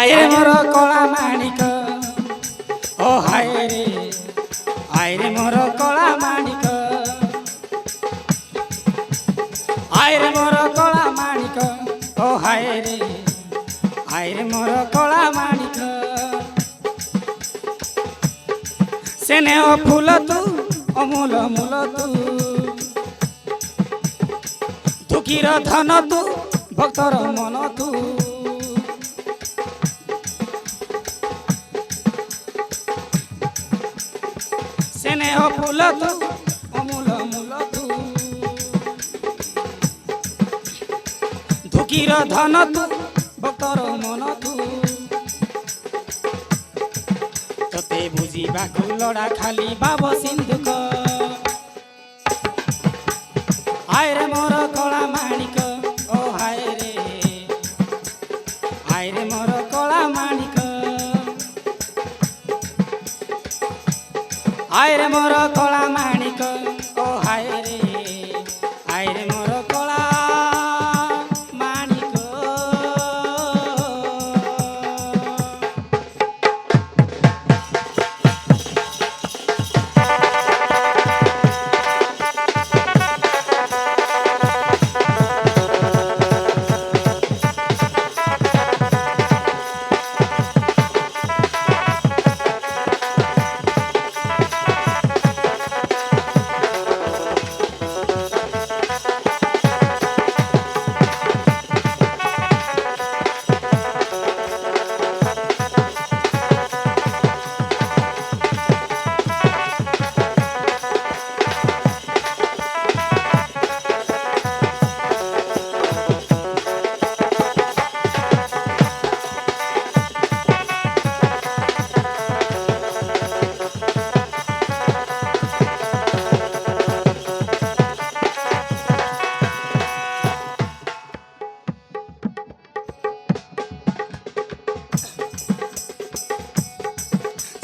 हाय रे मोर कला माणिक ओ हाय रे मोर कला माणिक हाय रे मोर कला माणिक ओ हाय रे मोर कला माणिक सेने ओ फूल तू अमूल मूल तू दुखीर धन तू भक्तर मन तू सेने ओ फूल तू अमूल मूल तू दुखीर धन तू भक्तर मन तू तोते बुझीबा लड़ा खाली बाब सिंधुक हाय रे मोर कला माणिक ओ हाय रे मोर कला माणिक हाय रे मोर कला माणिक ओ हाय रे मोर कला माणिक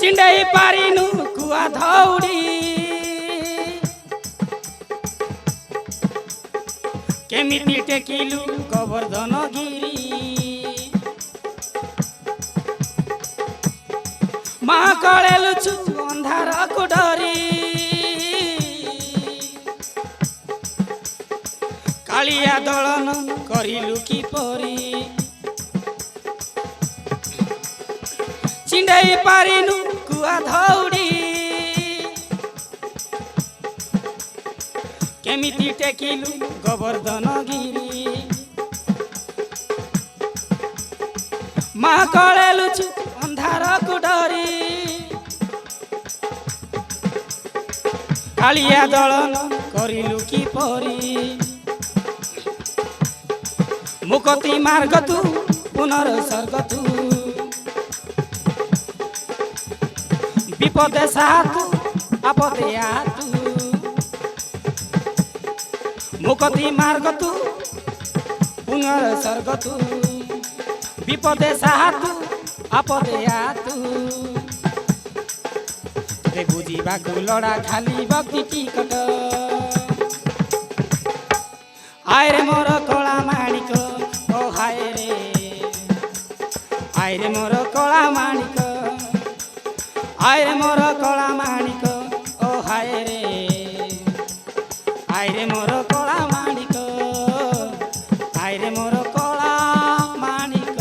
चिंडई पारिनु कुआ धौड़ी केमिति टेकिलु गोवर्धन गिरी महाकळेलु छु अंधार को डरी कालिया दलन करिलु की परी चिंडई पारिनु कुआ धौड़ी केमिति टेकिलु गोवर्धन गिरी महाकळेलु छु अंधार को डरी कालिया दलन करिलु की परी मुक्ति मार्ग तू पुनर्सर्ग तू विपदे सातु आपदे आतु मुक्ति मार्ग तू पुनर्सर्ग तू विपदे सातु आपदे आतु ते बुझीबा लड़ा खाली भक्ति टिकट हाय रे मोर कला माणिक ओ हाय रे मोर कला माणिक हाय रे मोर कला माणिक ओ हाय रे मोर कला माणिक हाय रे मोर कला माणिक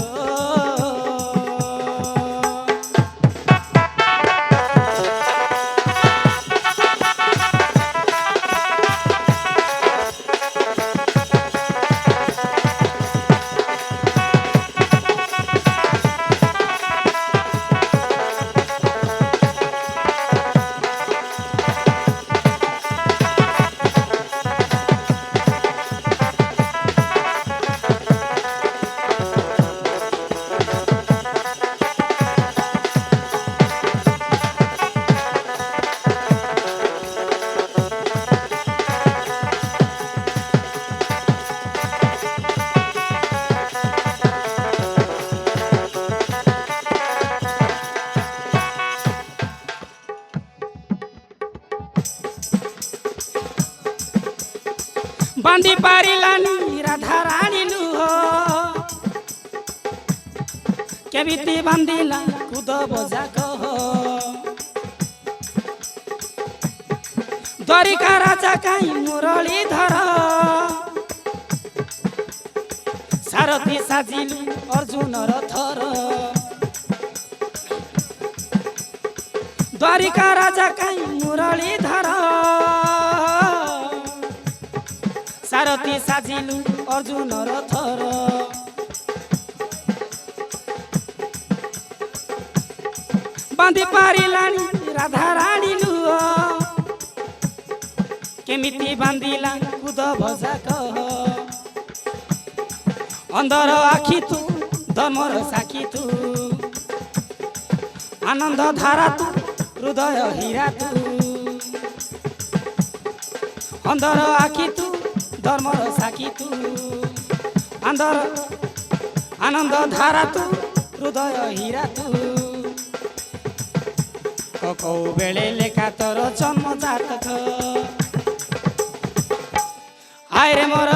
बांधी पारिलानी राधा रानी लुह କେମିତି ବାନ୍ଧିଲା କୁଦ ବଜା କହ ଦ୍ୱାରିକା ରାଜା କାହିଁ ମୁରଳୀ ଧର ସାରଥୀ ସାଜିଲୁ ଅର୍ଜୁନର ଥର ଦ୍ୱାରିକା ରାଜା କାହିଁ ମୁରଳୀ ଧର ସାରଥୀ ସାଜିଲୁ ଅର୍ଜୁନର ଥର ବାନ୍ଧି ପାରିଲାଣି ରାଧାରାଣୀ ଲୁହ କେମିତି ବାନ୍ଧିଲା କୁଦ ଭଜା କହ ଅନ୍ଧର ଆଖି ତୁ ଧର୍ମର ସାକ୍ଷୀ ତୁ ଆନନ୍ଦ ଧାରା ତୁ ହୃଦୟ ହୀରା ତୁ ଅନ୍ଧର ଆଖି ତୁ ଧର୍ମର ସାକ୍ଷୀ ତୁ ଆନନ୍ଦ ଧାରା ତୁ ହୃଦୟ ହୀରା ତୁ କୋଉ ବେଳେ ଲେଖା ତୋର ଜନ୍ମ ଜାତକ ଆଇରେ ମୋର